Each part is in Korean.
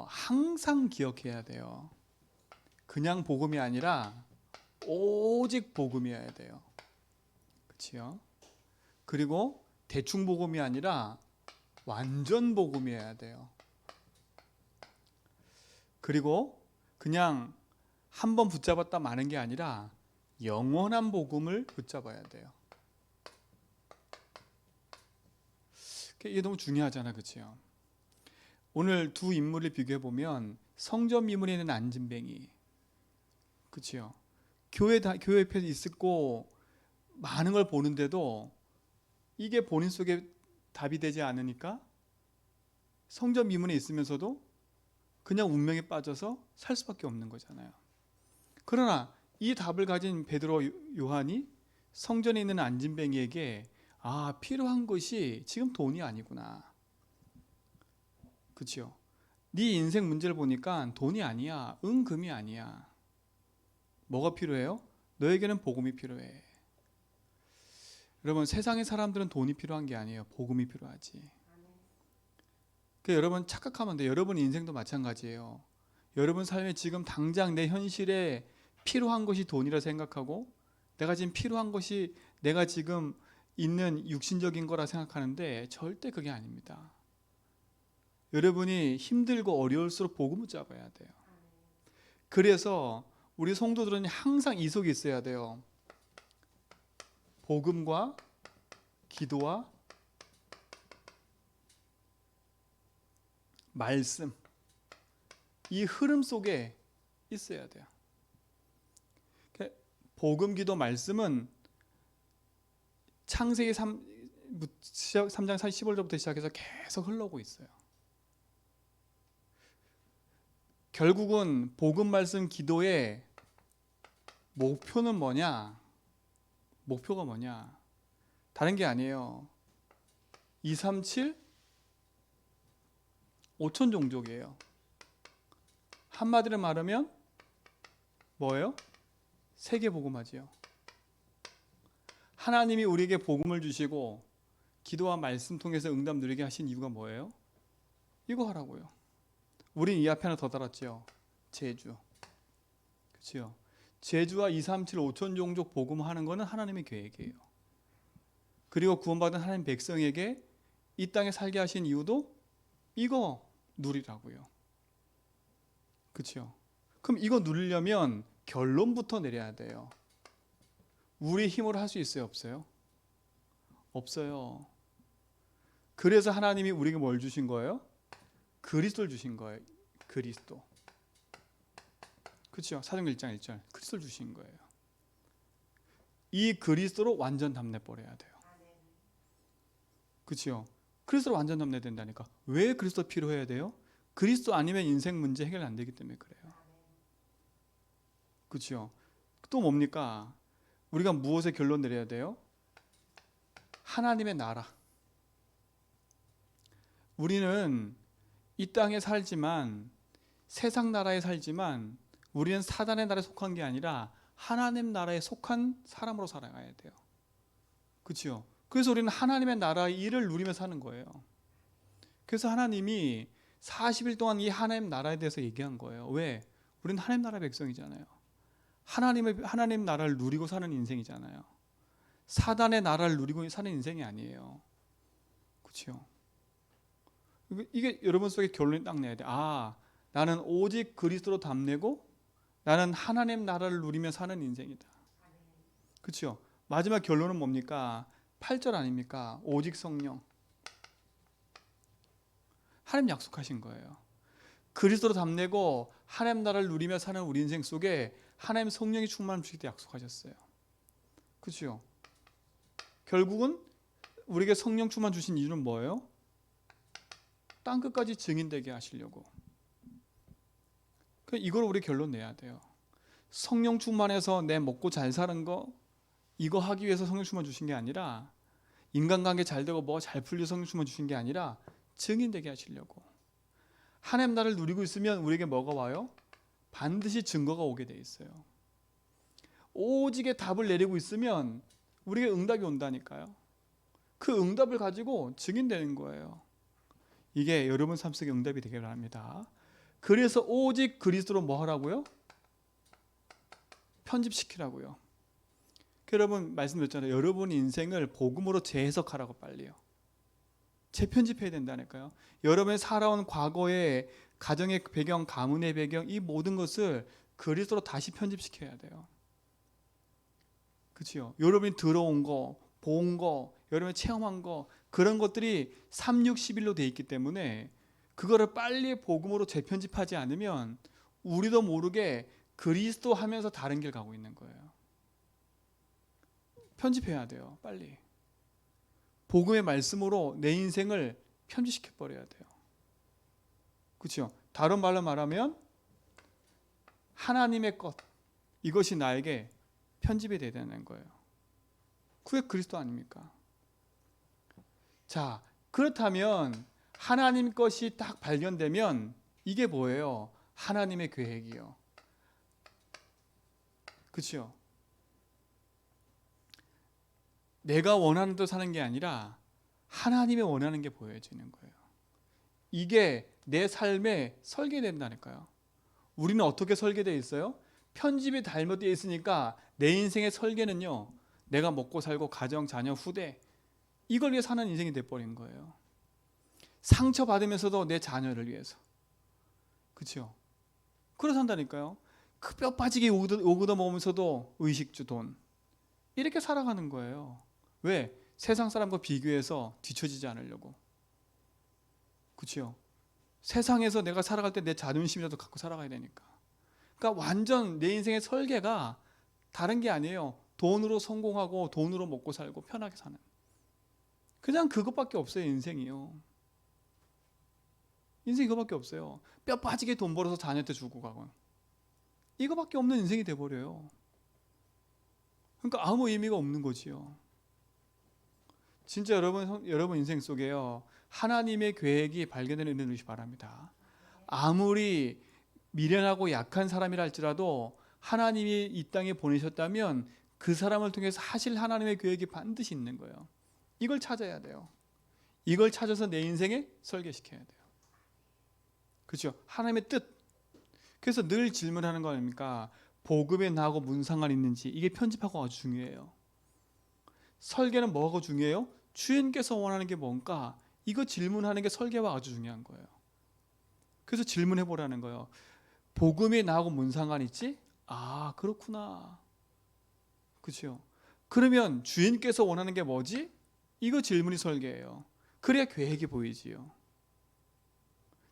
항상 기억해야 돼요. 그냥 복음이 아니라 오직 복음이어야 돼요. 그렇죠? 그리고 대충 복음이 아니라 완전 복음이어야 돼요. 그리고 그냥 한번 붙잡았다 마는 게 아니라 영원한 복음을 붙잡아야 돼요. 이게 너무 중요하잖아, 그렇죠? 오늘 두 인물을 비교해 보면 성전 미문에 있는 안진뱅이, 그렇죠? 교회 옆에 있고 많은 걸 보는데도 이게 본인 속에 답이 되지 않으니까 성전 미문에 있으면서도 그냥 운명에 빠져서 살 수밖에 없는 거잖아요. 그러나 이 답을 가진 베드로 요한이 성전에 있는 안진뱅이에게 필요한 것이 지금 돈이 아니구나. 그렇죠? 네 인생 문제를 보니까 돈이 아니야. 은금이 아니야. 뭐가 필요해요? 너에게는 복음이 필요해. 여러분, 세상의 사람들은 돈이 필요한 게 아니에요. 복음이 필요하지. 여러분 착각하면 돼요. 여러분 인생도 마찬가지예요. 여러분 삶에 지금 당장 내 현실에 필요한 것이 돈이라 생각하고 내가 지금 필요한 것이 내가 지금 있는 육신적인 거라 생각하는데 절대 그게 아닙니다. 여러분이 힘들고 어려울수록 복음을 잡아야 돼요. 그래서 우리 성도들은 항상 이 속에 있어야 돼요. 복음과 기도와 말씀, 이 흐름 속에 있어야 돼요. 복음, 기도, 말씀은 창세기 3장 15절부터 시작해서 계속 흘러오고 있어요. 결국은 복음, 말씀, 기도의 목표는 뭐냐? 목표가 뭐냐? 다른 게 아니에요. 237 5천 종족이에요. 한마디로 말하면 뭐예요? 세계 복음화지요. 하나님이 우리에게 복음을 주시고 기도와 말씀 통해서 응답 누리게 하신 이유가 뭐예요? 이거 하라고요. 우린 이 앞에 하나 더 달았죠. 제주. 그렇죠? 제주와 237 5천 종족 복음하는 거는 하나님의 계획이에요. 그리고 구원받은 하나님 백성에게 이 땅에 살게 하신 이유도 이거 누리라고요. 그렇죠? 그럼 이거 누리려면 결론부터 내려야 돼요. 우리 힘으로 할 수 있어요, 없어요? 없어요. 그래서 하나님이 우리에게 뭘 주신 거예요? 그리스도를 주신 거예요. 그리스도. 그렇죠? 사도행전 1장 1절 그리스도를 주신 거예요. 이 그리스도로 완전 담내버려야 돼요. 그렇죠? 그리스도로 완전 담내된다니까. 왜 그리스도 필요해야 돼요? 그리스도 아니면 인생 문제 해결 안 되기 때문에 그래요. 그렇죠? 또 뭡니까? 우리가 무엇에 결론 내려야 돼요? 하나님의 나라. 우리는 이 땅에 살지만 세상 나라에 살지만 우리는 사단의 나라에 속한 게 아니라 하나님 나라에 속한 사람으로 살아가야 돼요. 그렇죠? 그래서 우리는 하나님의 나라의 일을 누리며 사는 거예요. 그래서 하나님이 40일 동안 이 하나님 나라에 대해서 얘기한 거예요. 왜? 우리는 하나님 나라 백성이잖아요. 하나님 나라를 누리고 사는 인생이잖아요. 사단의 나라를 누리고 사는 인생이 아니에요. 그렇죠? 이게 여러분 속에 결론이 딱 내야 돼. 나는 오직 그리스도로 담내고 나는 하나님 나라를 누리며 사는 인생이다. 그렇죠? 마지막 결론은 뭡니까? 8절 아닙니까? 오직 성령. 하나님 약속하신 거예요. 그리스도로 담내고 하나님 나라를 누리며 사는 우리 인생 속에 하나님 성령이 충만을 주실 때 약속하셨어요. 그렇죠? 결국은 우리에게 성령 충만 주신 이유는 뭐예요? 땅 끝까지 증인되게 하시려고. 이걸 우리 결론 내야 돼요. 성령 충만해서 내 먹고 잘 사는 거 이거 하기 위해서 성령 충만 주신 게 아니라 인간관계 잘 되고 뭐 잘 풀려 성령 충만 주신 게 아니라 증인되게 하시려고. 하나님 나라를 누리고 있으면 우리에게 뭐가 와요? 반드시 증거가 오게 돼 있어요. 오직의 답을 내리고 있으면 우리에게 응답이 온다니까요. 그 응답을 가지고 증인되는 거예요. 이게 여러분 삶 속에 응답이 되길 바랍니다. 그래서 오직 그리스도로 뭐 하라고요? 편집시키라고요. 여러분 말씀드렸잖아요. 여러분 인생을 복음으로 재해석하라고 빨리요. 재편집해야 된다니까요. 여러분이 살아온 과거의 가정의 배경, 가문의 배경, 이 모든 것을 그리스도로 다시 편집시켜야 돼요. 그렇죠? 여러분이 들어온 거, 본 거, 여러분이 체험한 거, 그런 것들이 3, 6, 11로 돼 있기 때문에 그거를 빨리 복음으로 재편집하지 않으면 우리도 모르게 그리스도 하면서 다른 길 가고 있는 거예요. 편집해야 돼요. 빨리. 복음의 말씀으로 내 인생을 편집시켜 버려야 돼요. 그렇죠? 다른 말로 말하면 하나님의 것, 이것이 나에게 편집이 돼야 되는 거예요. 그게 그리스도 아닙니까? 자, 그렇다면 하나님 것이 딱 발견되면 이게 뭐예요? 하나님의 계획이요. 그렇죠? 내가 원하는 대로 사는 게 아니라 하나님이 원하는 게 보여지는 거예요. 이게 내 삶에 설계된다니까요. 우리는 어떻게 설계되어 있어요? 편집이 잘못되어 있으니까 내 인생의 설계는요, 내가 먹고 살고 가정, 자녀, 후대, 이걸 위해 사는 인생이 돼버린 거예요. 상처받으면서도 내 자녀를 위해서. 그렇죠? 그러고 산다니까요. 그 뼈 빠지게 오그더 먹으면서도 의식주, 돈, 이렇게 살아가는 거예요. 왜? 세상 사람과 비교해서 뒤처지지 않으려고. 그렇죠? 세상에서 내가 살아갈 때 내 자존심이라도 갖고 살아가야 되니까. 그러니까 완전 내 인생의 설계가 다른 게 아니에요. 돈으로 성공하고 돈으로 먹고 살고 편하게 사는. 그냥 그것밖에 없어요. 인생이요. 인생이 그것밖에 없어요. 뼈 빠지게 돈 벌어서 자녀한테 주고 가고. 이거밖에 없는 인생이 돼버려요. 그러니까 아무 의미가 없는 거지요. 진짜 여러분 인생 속에요, 하나님의 계획이 발견되는 은혜를 누리시기 바랍니다. 아무리 미련하고 약한 사람이라 할지라도 하나님이 이 땅에 보내셨다면 그 사람을 통해서 하실 하나님의 계획이 반드시 있는 거예요. 이걸 찾아야 돼요. 이걸 찾아서 내 인생에 설계시켜야 돼요. 그렇죠? 하나님의 뜻. 그래서 늘 질문하는 거 아닙니까? 복음에 나하고 무슨 상관이 있는지, 이게 편집하고 아주 중요해요. 설계는 뭐가 중요해요? 주인께서 원하는 게 뭔가, 이거 질문하는 게 설계와 아주 중요한 거예요. 그래서 질문해 보라는 거예요. 복음에 나하고 무슨 상관이 있지? 아, 그렇구나. 그렇죠? 그러면 주인께서 원하는 게 뭐지? 이거 질문이 설계예요. 그래야 계획이 보이지요.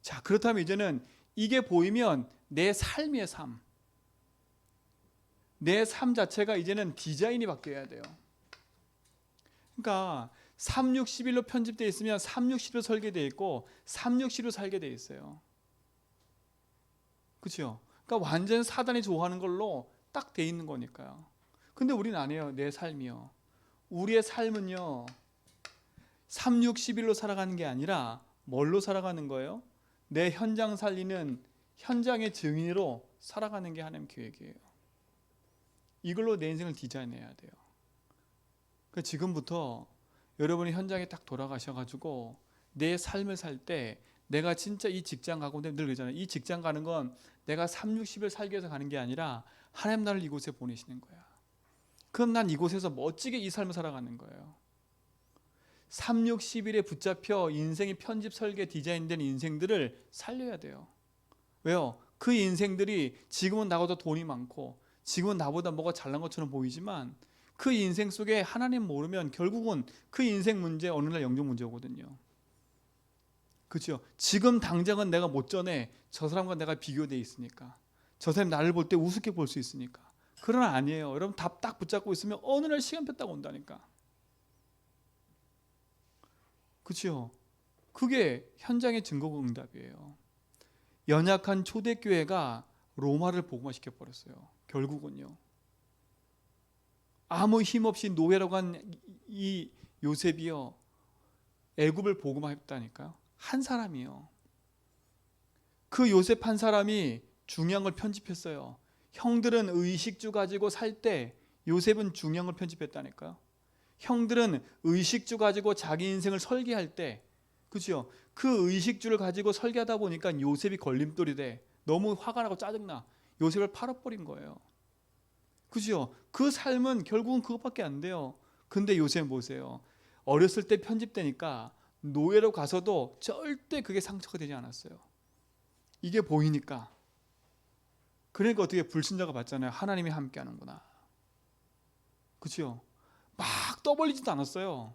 자, 그렇다면 이제는 이게 보이면 내 삶의 삶, 내 삶 자체가 이제는 디자인이 바뀌어야 돼요. 그러니까 3, 6, 11로 편집되어 있으면 3, 6, 11로 설계되어 있고 3, 6, 11로 살게 되어 있어요. 그렇죠? 그러니까 완전 사단이 좋아하는 걸로 딱 돼 있는 거니까요. 근데 우리는 안 해요. 내 삶이요. 우리의 삶은요, 3, 6, 11로 살아가는 게 아니라 뭘로 살아가는 거예요? 내 현장 살리는 현장의 증인으로 살아가는 게 하나님 계획이에요. 이걸로 내 인생을 디자인해야 돼요. 그러니까 지금부터 여러분이 현장에 딱 돌아가셔가지고 내 삶을 살 때 내가 진짜 이 직장 가고, 늘 그러잖아요. 이 직장 가는 건 내가 3, 60을 살기 위해서 가는 게 아니라 하나님 나를 이곳에 보내시는 거야. 그럼 난 이곳에서 멋지게 이 삶을 살아가는 거예요. 3, 6, 11에 붙잡혀 인생이 편집, 설계, 디자인된 인생들을 살려야 돼요. 왜요? 그 인생들이 지금은 나보다 돈이 많고 지금은 나보다 뭐가 잘난 것처럼 보이지만 그 인생 속에 하나님 모르면 결국은 그 인생 문제 어느 날 영적 문제 오거든요. 그렇죠? 지금 당장은 내가 못 전해. 저 사람과 내가 비교돼 있으니까. 저 사람이 나를 볼 때 우습게 볼 수 있으니까. 그러나 아니에요. 여러분 답 딱 붙잡고 있으면 어느 날 시간표 딱 온다니까. 그렇죠? 그게 현장의 증거고 응답이에요. 연약한 초대교회가 로마를 복음화시켜 버렸어요. 결국은요. 아무 힘없이 노예라고 한 이 요셉이요, 애굽을 복음화했다니까요. 한 사람이요. 그 요셉 한 사람이 중요한 걸 편집했어요. 형들은 의식주 가지고 살 때 요셉은 중요한 걸 편집했다니까요. 형들은 의식주 가지고 자기 인생을 설계할 때 그죠? 그 의식주를 가지고 설계하다 보니까 요셉이 걸림돌이 돼. 너무 화가 나고 짜증나. 요셉을 팔아버린 거예요. 그죠? 그 삶은 결국은 그것밖에 안 돼요. 근데 요셉 보세요. 어렸을 때 편집되니까 노예로 가서도 절대 그게 상처가 되지 않았어요. 이게 보이니까. 그러니까 어떻게 불신자가 봤잖아요. 하나님이 함께 하는구나. 그죠? 막 떠벌리지도 않았어요.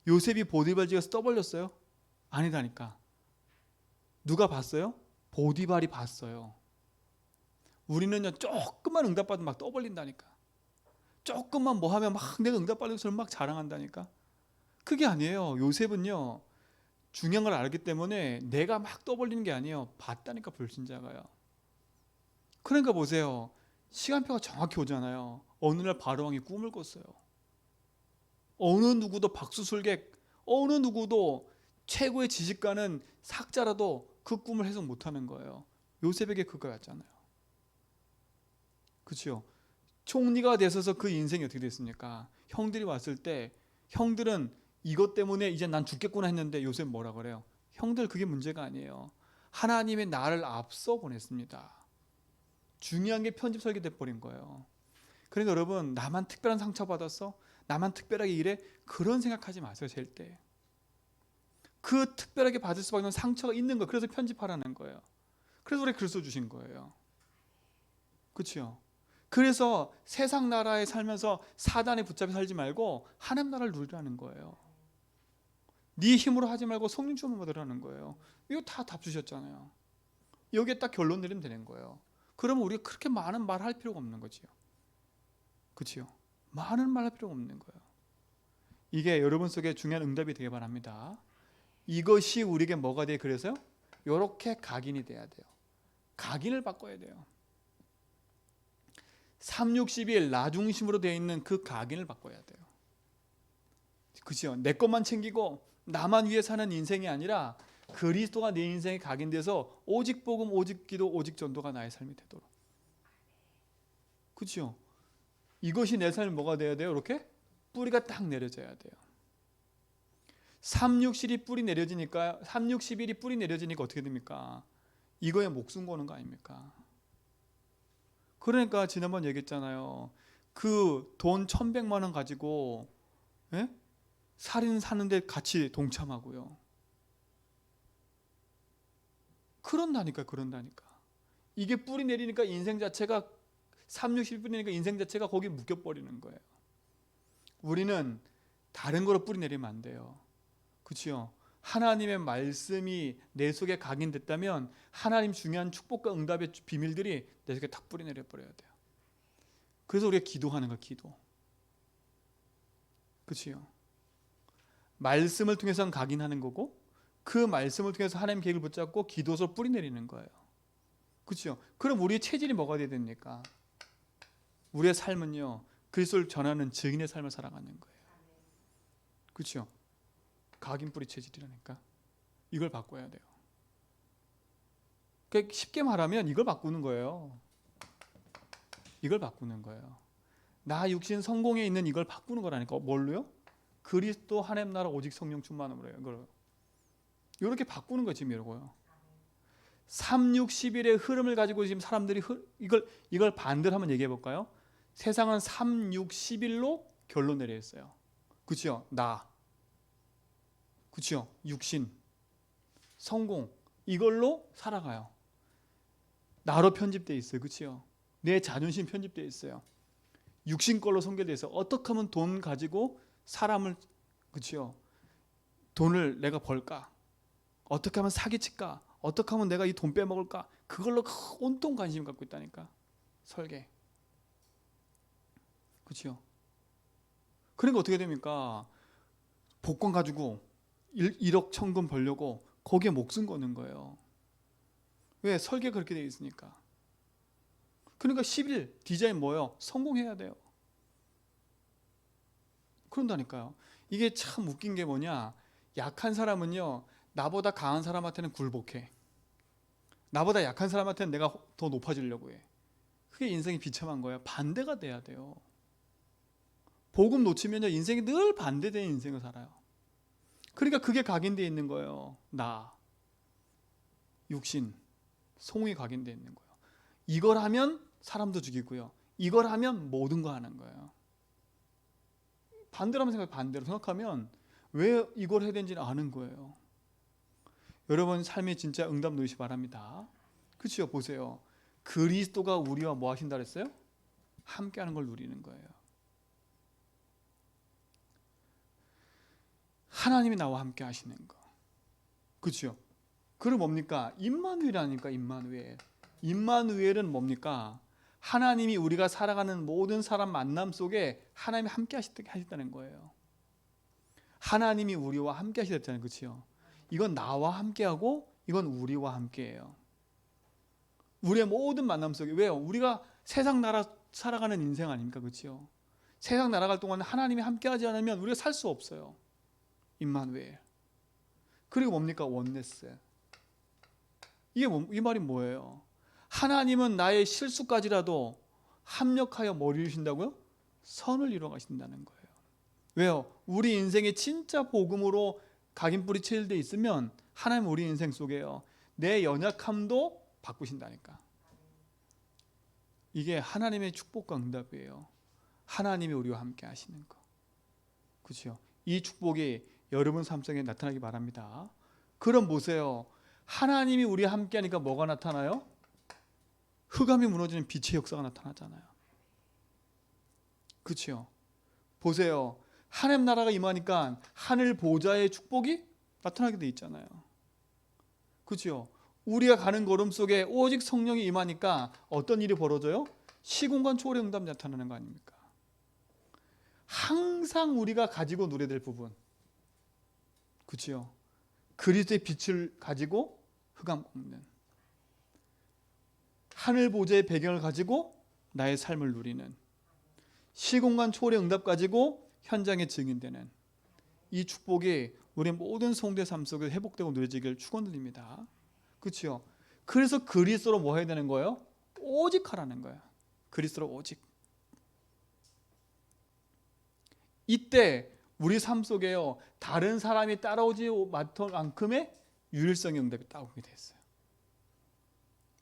요셉이 보디발 집에서 떠벌렸어요? 아니다니까. 누가 봤어요? 보디발이 봤어요. 우리는요, 조금만 응답받으면 막 떠벌린다니까. 조금만 뭐 하면 막 내가 응답받은 것처럼 막 자랑한다니까. 그게 아니에요. 요셉은요, 중요한 걸 알기 때문에 내가 막 떠벌리는 게 아니에요. 봤다니까, 불신자가요. 그러니까 보세요. 시간표가 정확히 오잖아요. 어느 날 바로왕이 꿈을 꿨어요. 어느 누구도 박수술객, 어느 누구도 최고의 지식가는 학자라도 그 꿈을 해석 못하는 거예요. 요셉에게 그거였잖아요. 그렇죠? 총리가 되셔서 그 인생이 어떻게 됐습니까? 형들이 왔을 때 형들은 이것 때문에 이제 난 죽겠구나 했는데 요셉 뭐라 그래요? 형들 그게 문제가 아니에요. 하나님의 나를 앞서 보냈습니다. 중요한 게 편집 설계돼 버린 거예요. 그러니까 여러분, 나만 특별한 상처 받았어? 나만 특별하게 일해? 그런 생각하지 마세요. 절대. 그 특별하게 받을 수밖에 없는 상처가 있는 거예요. 그래서 편집하라는 거예요. 그래서 우리 글 써주신 거예요. 그렇죠? 그래서 세상 나라에 살면서 사단에 붙잡혀 살지 말고 하나님 나라를 누리라는 거예요. 네 힘으로 하지 말고 성령 충만 받으라는 거예요. 이거 다 답 주셨잖아요. 여기에 딱 결론 내리면 되는 거예요. 그러면 우리가 그렇게 많은 말 할 필요가 없는 거지요. 그렇죠? 많은 말 할 필요가 없는 거예요. 이게 여러분 속에 중요한 응답이 되길 바랍니다. 이것이 우리에게 뭐가 돼? 그래서요? 이렇게 각인이 돼야 돼요. 각인을 바꿔야 돼요. 361 나 중심으로 되어 있는 그 각인을 바꿔야 돼요. 그죠? 내 것만 챙기고 나만 위해 사는 인생이 아니라 그리스도가 내 인생에 각인돼서 오직 복음, 오직 기도, 오직 전도가 나의 삶이 되도록. 그죠? 이것이 내 삶이 뭐가 돼야 돼요? 이렇게 뿌리가 딱 내려져야 돼요. 361이 뿌리 내려지니까 361이 뿌리 내려지니까 어떻게 됩니까? 이거에 목숨 거는 거 아닙니까? 그러니까 지난번 얘기했잖아요. 그 돈 1,100만 원 가지고 살인 사는데 같이 동참하고요. 그런다니까. 이게 뿌리 내리니까 인생 자체가 360 뿌리니까 인생 자체가 거기 묶여버리는 거예요. 우리는 다른 거로 뿌리 내리면 안 돼요. 그렇죠? 하나님의 말씀이 내 속에 각인됐다면 하나님 중요한 축복과 응답의 비밀들이 내 속에 탁 뿌리 내려 버려야 돼요. 그래서 우리가 기도하는 거, 기도. 그렇죠? 말씀을 통해서는 각인하는 거고 그 말씀을 통해서 하나님 계획을 붙잡고 기도서 뿌리 내리는 거예요. 그렇죠? 그럼 우리의 체질이 뭐가 돼야 됩니까? 우리의 삶은요, 그리스도를 전하는 증인의 삶을 살아가는 거예요. 그렇죠? 각인 뿌리 체질이라니까. 이걸 바꿔야 돼요. 그러니까 쉽게 말하면 이걸 바꾸는 거예요. 이걸 바꾸는 거예요. 나 육신 성공에 있는 이걸 바꾸는 거라니까. 뭘로요? 그리스도 하나님 나라 오직 성령 충만함으로요. 이걸 이렇게 바꾸는 거지, 이러고요. 361의 흐름을 가지고 지금 사람들이 이걸 반대로 한번 얘기해 볼까요? 세상은 361로 결론 내려 있어요. 그렇죠? 나, 그렇죠? 육신, 성공 이걸로 살아가요. 나로 편집되어 있어요. 그렇죠? 내 자존심 편집되어 있어요. 육신 걸로 선결되어 있어요. 어떻게 하면 돈 가지고 사람을, 그렇죠? 돈을 내가 벌까? 어떻게 하면 사기칠까? 어떻게 하면 내가 이 돈 빼먹을까? 그걸로 온통 관심 갖고 있다니까. 설계. 그렇죠? 그러니까 어떻게 됩니까? 복권 가지고 1억 천금 벌려고 거기에 목숨 거는 거예요. 왜? 설계가 그렇게 되어 있으니까. 그러니까 11 디자인 뭐예요? 성공해야 돼요. 그런다니까요. 이게 참 웃긴 게 뭐냐? 약한 사람은요, 나보다 강한 사람한테는 굴복해. 나보다 약한 사람한테는 내가 더 높아지려고 해. 그게 인생이 비참한 거예요. 반대가 돼야 돼요. 복음 놓치면요, 인생이 늘 반대되는 인생을 살아요. 그러니까 그게 각인되어 있는 거예요. 나, 육신, 성이 각인되어 있는 거예요. 이걸 하면 사람도 죽이고요. 이걸 하면 모든 거 하는 거예요. 반대로 하면 반대로 생각하면 왜 이걸 해야 되는지는 아는 거예요. 여러분 삶에 진짜 응답 누리시 바랍니다. 그렇죠? 보세요. 그리스도가 우리와 뭐 하신다 그랬어요? 함께하는 걸 누리는 거예요. 하나님이 나와 함께 하시는 거. 그렇죠? 그럼 뭡니까? 임마누엘 아닙니까? 임마누엘. 임마누엘은 뭡니까? 하나님이 우리가 살아가는 모든 사람 만남 속에 하나님이 함께 하시다는 거예요. 하나님이 우리와 함께 하시다잖아요. 그렇죠? 이건 나와 함께하고 이건 우리와 함께해요. 우리의 모든 만남 속에. 왜요? 우리가 세상 나라 살아가는 인생 아닙니까? 그렇죠? 세상 날아갈 동안 하나님이 함께하지 않으면 우리가 살 수 없어요. 임마누엘. 그리고 뭡니까? 원네스. 이 말이 뭐예요? 하나님은 나의 실수까지라도 합력하여 머리를 주신다고요? 선을 이루어 가신다는 거예요. 왜요? 우리 인생에 진짜 복음으로 각인뿌리 체질되어 있으면 하나님 우리 인생 속에요. 내 연약함도 바꾸신다니까. 이게 하나님의 축복과 응답이에요. 하나님이 우리와 함께 하시는 거. 그렇죠? 이 축복이 여러분 삶 속에 나타나기 바랍니다. 그럼 보세요. 하나님이 우리와 함께 하니까 뭐가 나타나요? 흑암이 무너지는 빛의 역사가 나타나잖아요. 그렇죠? 보세요. 하나님 나라가 임하니까 하늘 보좌의 축복이 나타나게 돼 있잖아요. 그렇죠? 우리가 가는 걸음 속에 오직 성령이 임하니까 어떤 일이 벌어져요? 시공간 초월의 응답이 나타나는 거 아닙니까? 항상 우리가 가지고 누려야 될 부분. 그렇죠? 그리스도의 빛을 가지고 흑암 없는, 하늘 보좌의 배경을 가지고 나의 삶을 누리는, 시공간 초월의 응답 가지고 현장에 증인되는 이 축복이 우리 모든 성도의 삶 속에 회복되고 누려지길 축원드립니다. 그렇죠? 그래서 그리스도로 뭐 해야 되는 거예요? 오직 하라는 거예요. 그리스도로 오직. 이때 우리 삶 속에요, 다른 사람이 따라오지 못할 만큼의 유일성의 응답이 딱 오게 됐어요.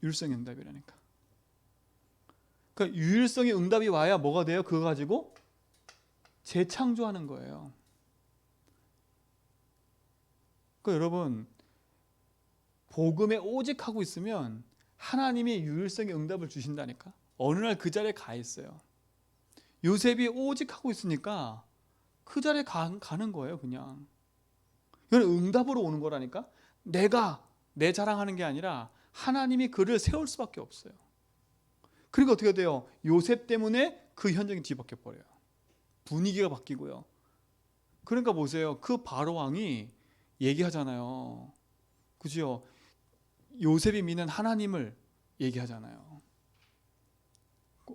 유일성의 응답이라니까. 그러니까 유일성의 응답이 와야 뭐가 돼요? 그거 가지고 재창조하는 거예요. 그러니까 여러분, 복음에 오직 하고 있으면 하나님이 유일성의 응답을 주신다니까. 어느 날 그 자리에 가 있어요. 요셉이 오직 하고 있으니까 그 자리에 가는 거예요. 그냥. 이건 응답으로 오는 거라니까. 내가 내 자랑하는 게 아니라 하나님이 그를 세울 수밖에 없어요. 그리고 어떻게 돼요? 요셉 때문에 그 현장이 뒤바뀌어 버려요. 분위기가 바뀌고요. 그러니까 보세요. 그 바로 왕이 얘기하잖아요. 그죠? 요셉이 믿는 하나님을 얘기하잖아요.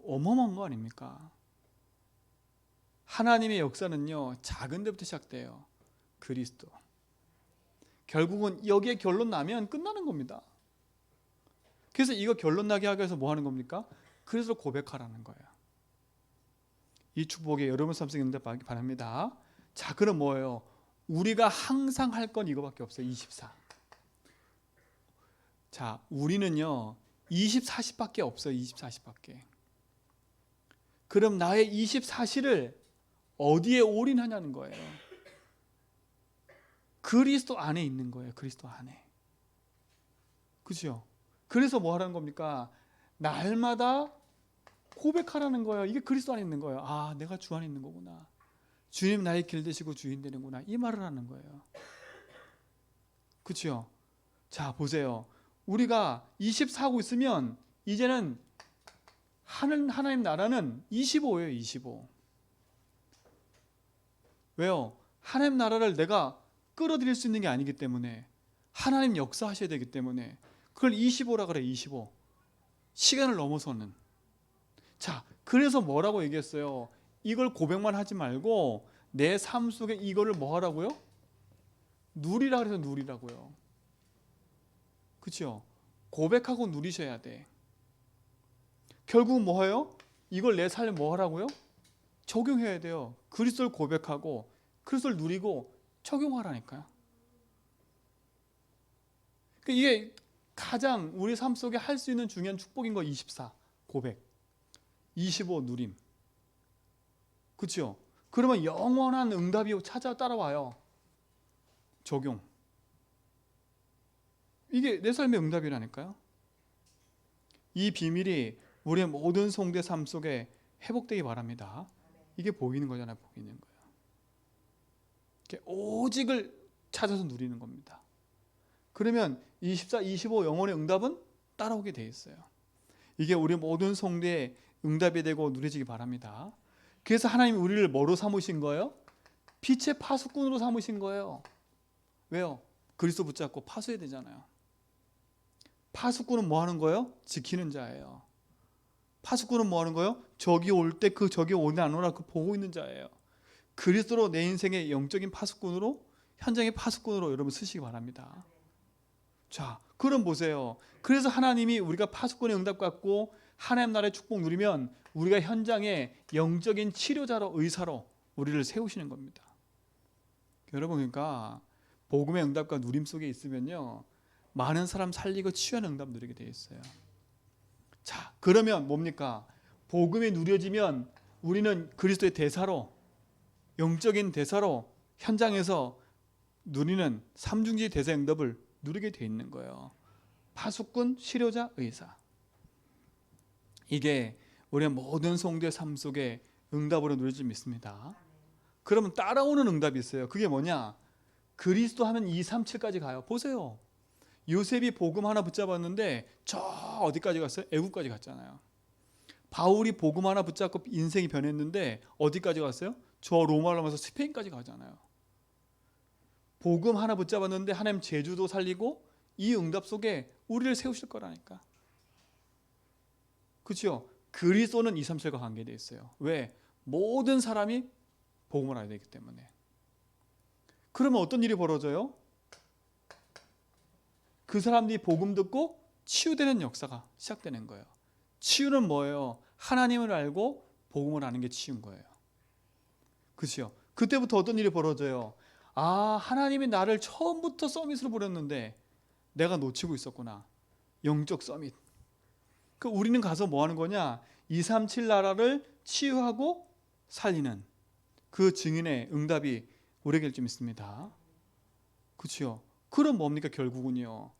어마어마한 거 아닙니까? 하나님의 역사는요, 작은 데부터 시작돼요. 그리스도. 결국은 여기에 결론 나면 끝나는 겁니다. 그래서 이거 결론 나게 하기 위해서 뭐 하는 겁니까? 그래서 고백하라는 거예요. 이 축복에 여러분 삶 속에 있는데 바랍니다. 자, 그럼 뭐예요? 우리가 항상 할 건 이거밖에 없어요. 24. 자, 우리는요 24시밖에 없어요. 24시밖에. 그럼 나의 24시를 어디에 올인하냐는 거예요. 그리스도 안에 있는 거예요. 그리스도 안에. 그죠? 그래서 뭐 하라는 겁니까? 날마다 고백하라는 거예요. 이게 그리스도 안에 있는 거예요. 아, 내가 주 안에 있는 거구나. 주님 나의 길 되시고 주인 되는구나. 이 말을 하는 거예요. 그렇죠? 자, 보세요. 우리가 24하고 있으면 이제는 하나님 나라는 25예요. 25. 왜요? 하나님 나라를 내가 끌어들일 수 있는 게 아니기 때문에, 하나님 역사하셔야 되기 때문에 그걸 25라 그래. 25. 시간을 넘어서는. 자, 그래서 뭐라고 얘기했어요? 이걸 고백만 하지 말고 내 삶 속에 이거를 뭐 하라고요? 누리라 그래서 누리라고요. 그렇죠? 고백하고 누리셔야 돼. 결국은 뭐예요? 이걸 내 삶에 뭐 하라고요? 적용해야 돼요. 그리스도를 고백하고 그리스도를 누리고 적용하라니까요. 그러니까 이게 가장 우리 삶 속에 할 수 있는 중요한 축복인 거. 24 고백, 25 누림. 그렇죠? 그러면 영원한 응답이 찾아 따라와요. 적용. 이게 내 삶의 응답이라니까요. 이 비밀이 우리의 모든 성도의 삶 속에 회복되기 바랍니다. 이게 보이는 거잖아요. 보이는 거예요. 오직을 찾아서 누리는 겁니다. 그러면 24, 25 영혼의 응답은 따라오게 돼 있어요. 이게 우리 모든 성도의 응답이 되고 누려지기 바랍니다. 그래서 하나님이 우리를 뭐로 삼으신 거예요? 빛의 파수꾼으로 삼으신 거예요. 왜요? 그리스도 붙잡고 파수해야 되잖아요. 파수꾼은 뭐 하는 거예요? 지키는 자예요. 파수꾼은 뭐 하는 거예요? 적이 올 때 그 적이 오냐 안 오나 그 보고 있는 자예요. 그리스도로 내 인생의 영적인 파수꾼으로, 현장의 파수꾼으로 여러분 쓰시기 바랍니다. 자, 그럼 보세요. 그래서 하나님이 우리가 파수꾼의 응답 갖고 하나님 나라의 축복 누리면 우리가 현장의 영적인 치료자로, 의사로 우리를 세우시는 겁니다. 여러분, 그러니까 복음의 응답과 누림 속에 있으면요, 많은 사람 살리고 치유하는 응답 누리게 돼 있어요. 자, 그러면 뭡니까? 복음이 누려지면 우리는 그리스도의 대사로, 영적인 대사로 현장에서 누리는 삼중지 대사 응답을 누리게 돼 있는 거예요. 파수꾼, 치료자, 의사. 이게 우리의 모든 성도의 삶 속에 응답으로 누려질 믿습니다. 그러면 따라오는 응답이 있어요. 그게 뭐냐? 그리스도 하면 2, 3, 7까지 가요. 보세요. 요셉이 복음 하나 붙잡았는데 저 어디까지 갔어요? 애국까지 갔잖아요. 바울이 복음 하나 붙잡고 인생이 변했는데 어디까지 갔어요? 저 로마를 넘어서 스페인까지 가잖아요. 복음 하나 붙잡았는데 하나님 제주도 살리고 이 응답 속에 우리를 세우실 거라니까. 그렇죠? 그리스도는 2, 3, 7과 관계되어 있어요. 왜? 모든 사람이 복음을 알아야 되기 때문에. 그러면 어떤 일이 벌어져요? 그 사람들이 복음 듣고 치유되는 역사가 시작되는 거예요. 치유는 뭐예요? 하나님을 알고 복음을 아는 게 치유인 거예요. 그렇죠? 그때부터 어떤 일이 벌어져요? 아, 하나님이 나를 처음부터 서밋으로 부렸는데 내가 놓치고 있었구나. 영적 서밋. 그 우리는 가서 뭐 하는 거냐? 2, 3, 7 나라를 치유하고 살리는 그 증인의 응답이 우리에게 좀 있습니다. 그렇죠? 그럼 뭡니까 결국은요?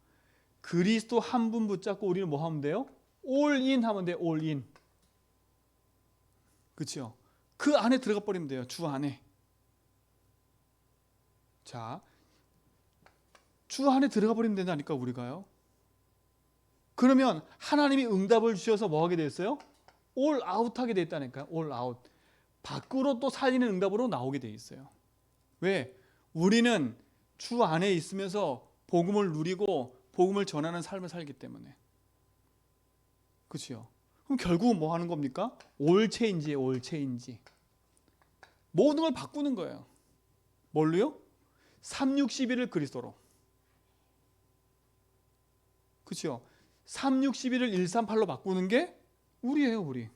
그리스도 한 분 붙잡고 우리는 뭐 하면 돼요? 올인 하면 돼요. 올인. 그렇죠? 그 안에 들어가 버리면 돼요. 주 안에. 자, 주 안에 들어가 버리면 된다니까 우리가요. 그러면 하나님이 응답을 주셔서 뭐 하게 됐어요? 올 아웃하게 됐다니까요. 올 아웃. 밖으로 또 살리는 응답으로 나오게 돼 있어요. 왜? 우리는 주 안에 있으면서 복음을 누리고 복음을 전하는 삶을 살기 때문에. 그렇죠? 그럼 결국은 뭐 하는 겁니까? 올 체인지예요. 올 체인지. 모든 걸 바꾸는 거예요. 뭘로요? 3, 6, 11을 그리스도로. 그렇죠? 3, 6, 11을 1, 3, 8로 바꾸는 게 우리예요. 우리.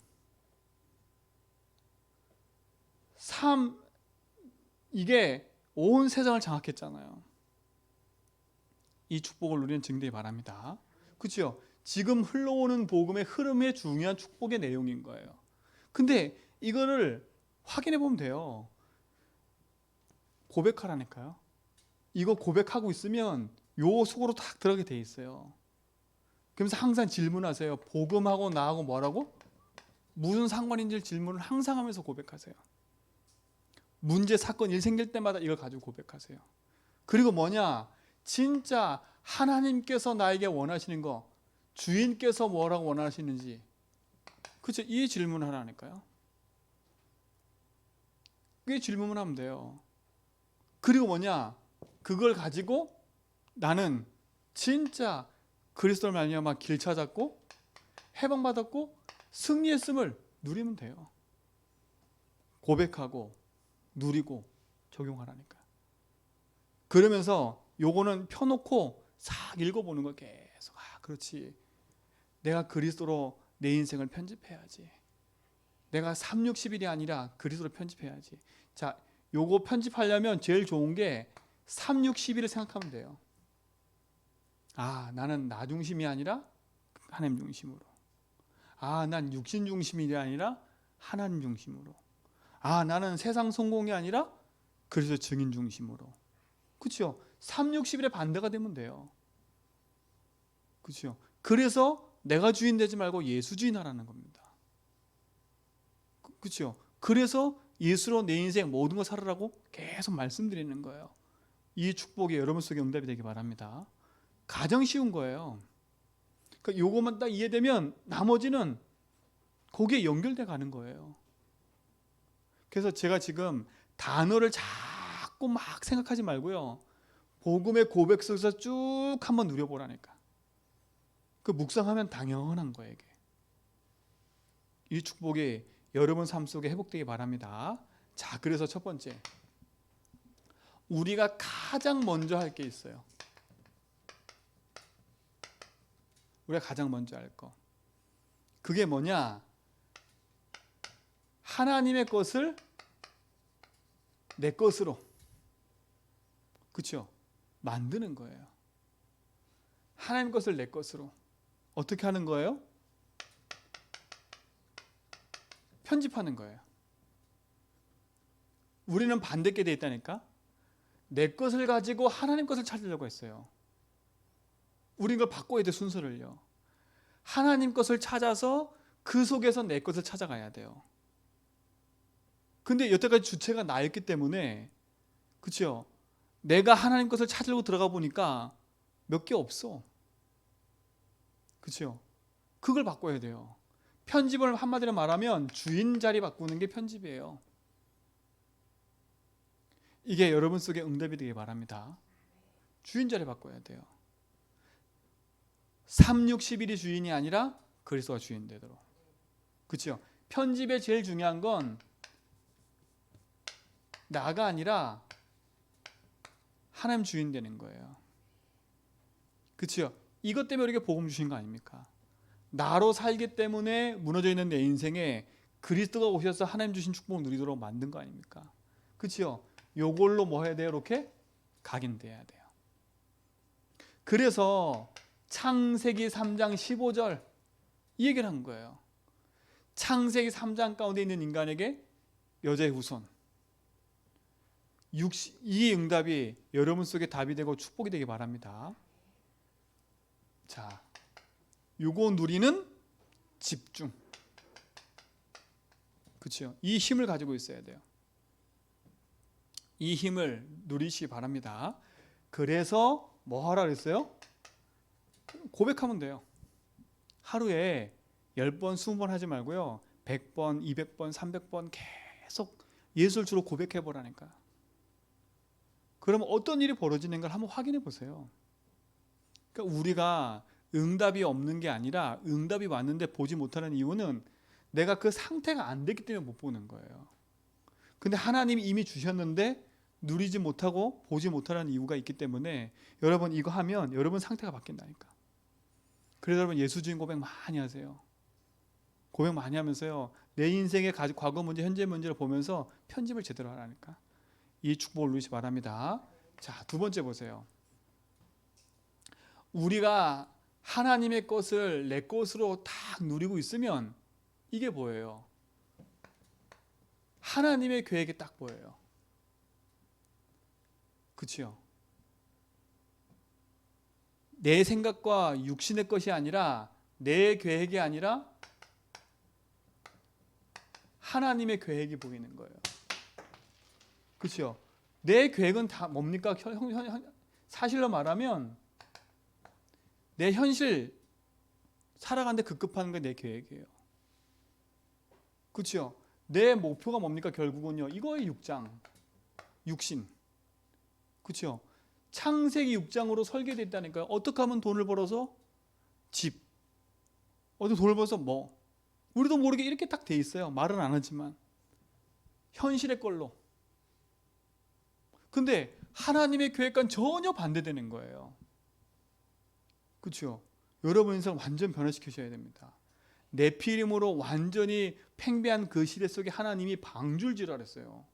3, 이게 온 세상을 장악했잖아요. 이 축복을 누리는 증대히 바랍니다. 그렇죠? 지금 흘러오는 복음의 흐름의 중요한 축복의 내용인 거예요. 근데 이거를 확인해 보면 돼요. 고백하라니까요. 이거 고백하고 있으면 요 속으로 딱 들어가게 돼 있어요. 그러면서 항상 질문하세요. 복음하고 나하고 뭐라고? 무슨 상관인지 질문을 항상 하면서 고백하세요. 문제, 사건, 일 생길 때마다 이걸 가지고 고백하세요. 그리고 뭐냐? 진짜 하나님께서 나에게 원하시는 거, 주인께서 뭐라고 원하시는지, 그렇죠? 이 질문을 하라니까요. 그 질문을 하면 돼요. 그리고 뭐냐? 그걸 가지고 나는 진짜 그리스도를 말미암아 길 찾았고 해방받았고 승리했음을 누리면 돼요. 고백하고 누리고 적용하라니까. 그러면서 요거는 펴놓고 싹 읽어보는 거 계속. 아, 그렇지. 내가 그리스도로 내 인생을 편집해야지. 내가 3, 6, 10일이 아니라 그리스도로 편집해야지. 자, 요거 편집하려면 제일 좋은 게 3, 6, 11을 생각하면 돼요. 나는 나 중심이 아니라 하나님 중심으로. 난 육신 중심이 아니라 하나님 중심으로. 나는 세상 성공이 아니라 그래서 증인 중심으로. 그렇죠? 3, 60일의 반대가 되면 돼요. 그렇죠? 그래서 내가 주인 되지 말고 예수 주인하라는 겁니다. 그렇죠? 그래서 예수로 내 인생 모든 걸 살으라고 계속 말씀드리는 거예요. 이 축복이 여러분 속에 응답이 되기 바랍니다. 가장 쉬운 거예요. 그러니까 요것만 딱 이해되면 나머지는 거기에 연결돼 가는 거예요. 그래서 제가 지금 단어를 자꾸 막 생각하지 말고요. 복음의 고백 속에서 쭉 한번 누려보라니까. 그 묵상하면 당연한 거예요. 이게. 이 축복이 여러분 삶 속에 회복되기 바랍니다. 자, 그래서 첫 번째, 우리가 가장 먼저 할 게 있어요. 우리가 가장 먼저 할 거. 그게 뭐냐? 하나님의 것을 내 것으로, 그렇죠? 만드는 거예요. 하나님 것을 내 것으로. 어떻게 하는 거예요? 편집하는 거예요. 우리는 반대게 돼 있다니까. 내 것을 가지고 하나님 것을 찾으려고 했어요. 우린 걸 바꿔야 돼, 순서를요. 하나님 것을 찾아서 그 속에서 내 것을 찾아가야 돼요. 근데 여태까지 주체가 나였기 때문에, 그렇죠? 내가 하나님 것을 찾으려고 들어가 보니까 몇 개 없어. 그렇죠? 그걸 바꿔야 돼요. 편집을 한마디로 말하면 주인 자리 바꾸는 게 편집이에요. 이게 여러분 속에 응답이 되길 바랍니다. 주인 자리 바꿔야 돼요. 3, 6, 11이 주인이 아니라 그리스도가 주인 되도록. 그렇죠? 편집의 제일 중요한 건 나가 아니라 하나님 주인 되는 거예요. 그렇죠? 이것 때문에 우리에게 복음 주신 거 아닙니까? 나로 살기 때문에 무너져 있는 내 인생에 그리스도가 오셔서 하나님 주신 축복을 누리도록 만든 거 아닙니까? 그렇죠? 요걸로 뭐 해야 돼요? 이렇게 각인돼야 돼요. 그래서 창세기 3장 15절 이 얘기를 한 거예요. 창세기 3장 가운데 있는 인간에게 여자의 후손. 이 응답이 여러분 속에 답이 되고 축복이 되기 바랍니다. 자, 요거 누리는 집중. 그렇죠? 이 힘을 가지고 있어야 돼요. 이 힘을 누리시기 바랍니다. 그래서 뭐 하라 그랬어요? 고백하면 돼요. 하루에 10번, 20번 하지 말고요. 100번, 200번, 300번 계속 예수를 주로 고백해 보라니까. 그러면 어떤 일이 벌어지는 걸 한번 확인해 보세요. 그러니까 우리가 응답이 없는 게 아니라 응답이 왔는데 보지 못하는 이유는 내가 그 상태가 안 됐기 때문에 못 보는 거예요. 근데 하나님이 이미 주셨는데 누리지 못하고 보지 못하는 이유가 있기 때문에 여러분 이거 하면 여러분 상태가 바뀐다니까. 그래서 여러분 예수 주인 고백 많이 하세요. 고백 많이 하면서요. 내 인생의 과거 문제, 현재 문제를 보면서 편집을 제대로 하라니까. 이 축복을 누리시 바랍니다. 자, 두 번째 보세요. 우리가 하나님의 것을 내 것으로 딱 누리고 있으면 이게 뭐예요? 하나님의 계획이 딱 보여요. 그렇죠? 내 생각과 육신의 것이 아니라 내 계획이 아니라 하나님의 계획이 보이는 거예요. 그렇죠? 내 계획은 다 뭡니까? 사실로 말하면 내 현실 살아가는데 급급한 게 내 계획이에요. 그렇죠? 내 목표가 뭡니까? 결국은요. 이거의 6장. 육신. 그렇죠? 창세기 6장으로 설계되어 있다니까요. 어떻게 하면 돈을 벌어서 집. 어떻게 돈을 벌어서 뭐. 우리도 모르게 이렇게 딱 돼 있어요. 말은 안 하지만. 현실의 걸로. 근데 하나님의 계획과는 전혀 반대되는 거예요. 그렇죠? 여러분 인생 완전 변화시키셔야 됩니다. 네피림으로 완전히 팽배한 그 시대 속에 하나님이 방줄지라 그랬어요.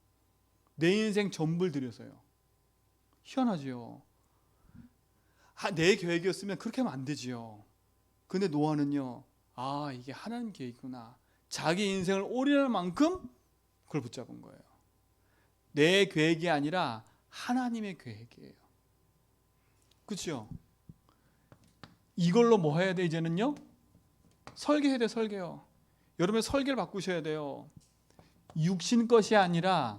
내 인생 전부를 드려서요. 희한하죠. 내 계획이었으면 그렇게 하면 안 되지요. 근데 노아는요, 이게 하나님 계획이구나. 자기 인생을 올인할 만큼 그걸 붙잡은 거예요. 내 계획이 아니라 하나님의 계획이에요. 그렇죠? 이걸로 뭐 해야 돼 이제는요? 설계해야 돼, 설계요. 여러분 설계를 바꾸셔야 돼요. 육신 것이 아니라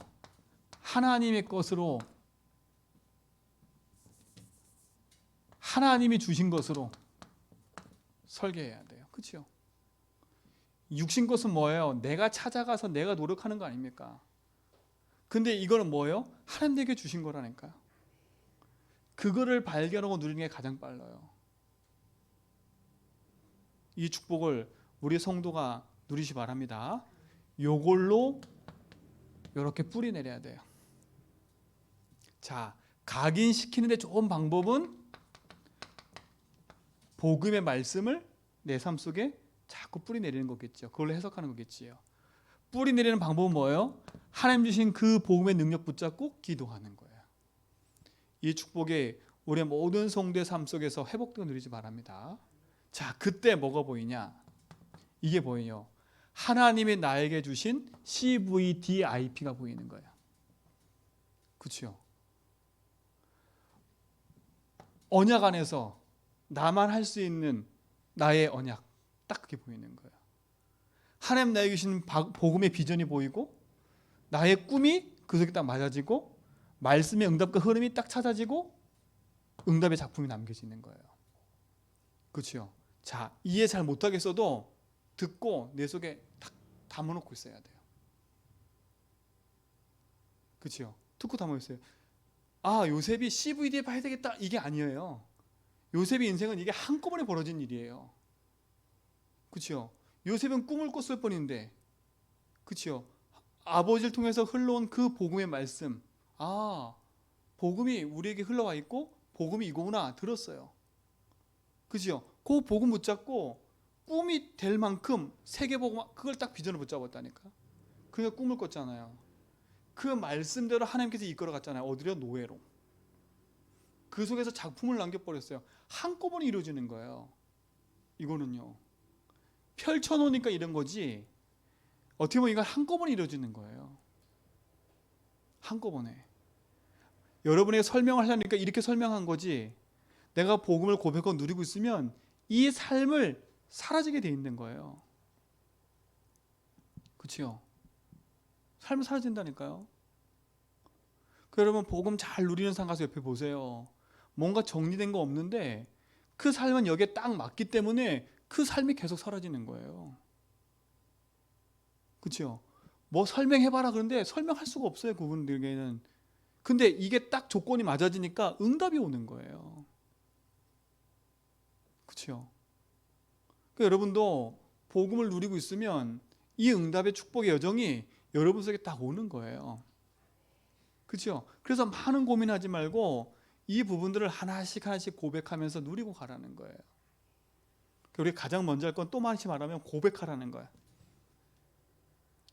하나님의 것으로, 하나님이 주신 것으로 설계해야 돼요. 그렇죠? 육신 것은 뭐예요? 내가 찾아가서 내가 노력하는 거 아닙니까? 근데 이거는 뭐예요? 하나님께 주신 거라니까요. 그거를 발견하고 누리는 게 가장 빨라요. 이 축복을 우리 성도가 누리시 바랍니다. 요걸로 이렇게 뿌리 내려야 돼요. 자, 각인시키는데 좋은 방법은 복음의 말씀을 내 삶 속에 자꾸 뿌리 내리는 거겠죠. 그걸로 해석하는 거겠지요. 뿌리 내리는 방법은 뭐예요? 하나님 주신 그 복음의 능력 붙잡고 기도하는 거예요. 이 축복에 우리의 모든 성도의 삶 속에서 회복되고 누리지 바랍니다. 자, 그때 뭐가 보이냐? 이게 보여요. 하나님이 나에게 주신 CVDIP가 보이는 거예요. 그렇죠? 언약 안에서 나만 할 수 있는 나의 언약, 딱 그게 보이는 거예요. 하나님 나에게 주신 복음의 비전이 보이고 나의 꿈이 그 속에 딱 맞아지고 말씀의 응답과 흐름이 딱 찾아지고 응답의 작품이 남겨지는 거예요. 그렇죠? 자, 이해 잘 못하겠어도 듣고 내 속에 딱 담아놓고 있어야 돼요. 그렇죠? 듣고 담아 있어요. 요셉이 CVD에 봐야 되겠다, 이게 아니에요. 요셉의 인생은 이게 한꺼번에 벌어진 일이에요. 그렇죠? 요셉은 꿈을 꿨을 뿐인데, 그렇죠? 아버지를 통해서 흘러온 그 복음의 말씀, 복음이 우리에게 흘러와 있고 복음이 이거구나 들었어요. 그죠? 그 복음 붙잡고 꿈이 될 만큼 세계복음 그걸 딱 비전을 붙잡았다니까. 그러니까 꿈을 꿨잖아요. 그 말씀대로 하나님께서 이끌어 갔잖아요. 어디로? 노예로. 그 속에서 작품을 남겨버렸어요. 한꺼번에 이루어지는 거예요. 이거는요. 펼쳐놓으니까 이런 거지, 어떻게 보면 이건 한꺼번에 이루어지는 거예요. 한꺼번에. 여러분에게 설명을 하려니까 이렇게 설명한 거지, 내가 복음을 고백하고 누리고 있으면 이 삶을 사라지게 돼 있는 거예요. 그렇죠? 삶을 사라진다니까요. 여러분 복음 잘 누리는 삶 가서 옆에 보세요. 뭔가 정리된 거 없는데 그 삶은 여기에 딱 맞기 때문에 그 삶이 계속 사라지는 거예요. 그렇죠? 뭐 설명해봐라 그런데 설명할 수가 없어요, 그분들에게는. 근데 이게 딱 조건이 맞아지니까 응답이 오는 거예요. 그렇죠? 그러니까 여러분도 복음을 누리고 있으면 이 응답의 축복의 여정이 여러분 속에 딱 오는 거예요. 그렇죠? 그래서 많은 고민하지 말고 이 부분들을 하나씩 하나씩 고백하면서 누리고 가라는 거예요. 우리 가장 먼저 할 건 또 많이 말하면 고백하라는 거야.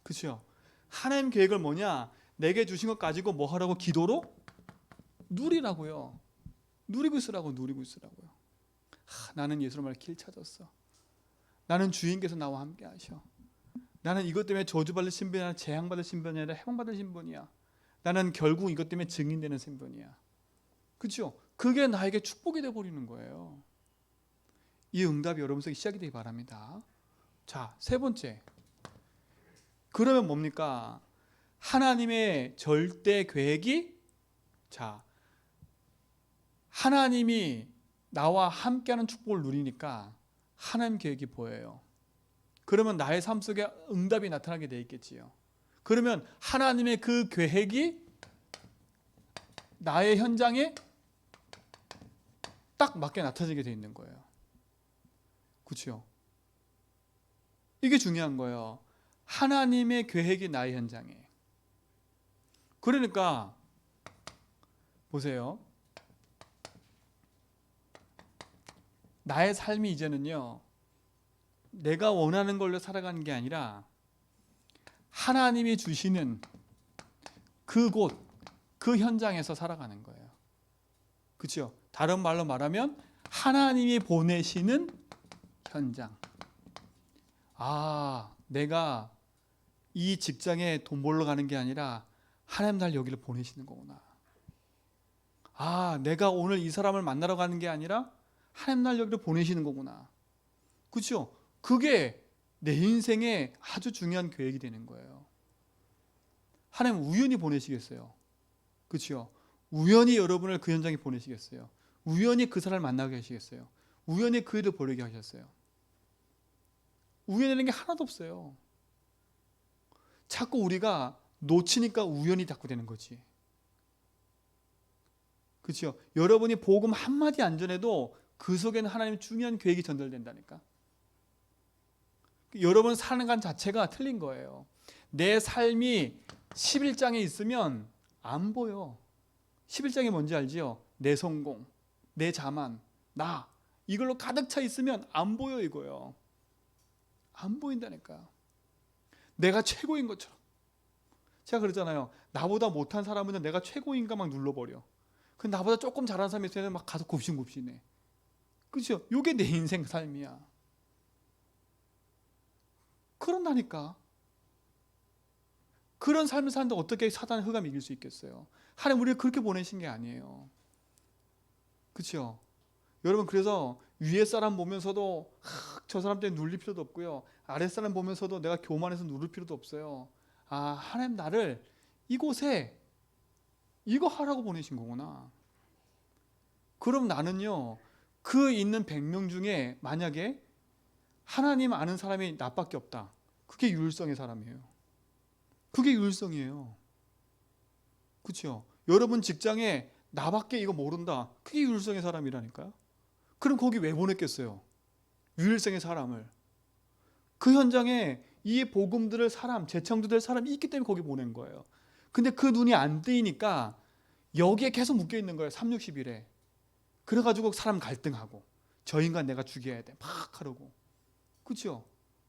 그렇죠? 하나님 계획을 뭐냐? 내게 주신 것 가지고 뭐 하라고? 기도로 누리라고요. 누리고 있으라고요. 나는 예수로 말 길 찾았어. 나는 주인께서 나와 함께 하셔. 나는 이것 때문에 저주받을 신분이 아니라 재앙받을 신분이 아니라 해방받을 신분이야. 나는 결국 이것 때문에 증인되는 신분이야. 그렇죠? 그게 나에게 축복이 되어버리는 거예요. 이 응답이 여러분 속에 시작이 되기 바랍니다. 자, 세 번째. 그러면 뭡니까? 하나님의 절대 계획이, 자, 하나님이 나와 함께하는 축복을 누리니까 하나님 계획이 보여요. 그러면 나의 삶 속에 응답이 나타나게 돼 있겠지요. 그러면 하나님의 그 계획이 나의 현장에 딱 맞게 나타나게 돼 있는 거예요. 그렇죠? 이게 중요한 거예요. 하나님의 계획이 나의 현장에. 그러니까 보세요. 나의 삶이 이제는요, 내가 원하는 걸로 살아가는 게 아니라 하나님이 주시는 그곳, 그 현장에서 살아가는 거예요. 그렇죠? 다른 말로 말하면 하나님이 보내시는 현장. 아, 내가 이 직장에 돈 벌러 가는 게 아니라 하나님 날 여기를 보내시는 거구나. 아, 내가 오늘 이 사람을 만나러 가는 게 아니라 하나님 날 여기를 보내시는 거구나. 그렇죠? 그게 내 인생의 아주 중요한 계획이 되는 거예요. 하나님 우연히 보내시겠어요? 그렇죠? 우연히 여러분을 그 현장에 보내시겠어요? 우연히 그 사람을 만나게 하시겠어요? 우연히 그 일을 벌이게 하셨어요? 우연이라는 게 하나도 없어요. 자꾸 우리가 놓치니까 우연이 자꾸 되는 거지. 그렇죠? 여러분이 복음 한마디 안 전해도 그 속에는 하나님의 중요한 계획이 전달된다니까. 여러분 사는 것 자체가 틀린 거예요. 내 삶이 11장에 있으면 안 보여. 11장이 뭔지 알지요? 내 성공, 내 자만, 나 이걸로 가득 차 있으면 안 보여 이거요. 안 보인다니까. 내가 최고인 것처럼. 제가 그러잖아요. 나보다 못한 사람은 내가 최고인가 막 눌러버려. 그 나보다 조금 잘하는 사람이 있으면 막 가서 굽신굽신해. 그렇죠? 이게 내 인생 삶이야. 그런다니까. 그런 삶을 사는데 어떻게 사단의 흑암을 이길 수 있겠어요? 하나님 우리를 그렇게 보내신 게 아니에요. 그렇죠? 여러분 그래서 위에 사람 보면서도 저 사람 때문에 눌릴 필요도 없고요. 아래 사람 보면서도 내가 교만해서 누를 필요도 없어요. 아, 하나님 나를 이곳에 이거 하라고 보내신 거구나. 그럼 나는요, 그 있는 100명 중에 만약에 하나님 아는 사람이 나밖에 없다. 그게 유일성의 사람이에요. 그게 유일성이에요. 그렇죠? 여러분 직장에 나밖에 이거 모른다. 그게 유일성의 사람이라니까요. 그럼 거기 왜 보냈겠어요? 유일성의 사람을. 그 현장에 이 복음들을 사람, 재창조될 사람이 있기 때문에 거기 보낸 거예요. 근데 그 눈이 안 뜨이니까 여기에 계속 묶여 있는 거예요. 3, 60일에. 그래가지고 사람 갈등하고 저 인간 내가 죽여야 돼. 막 하려고. 그렇죠?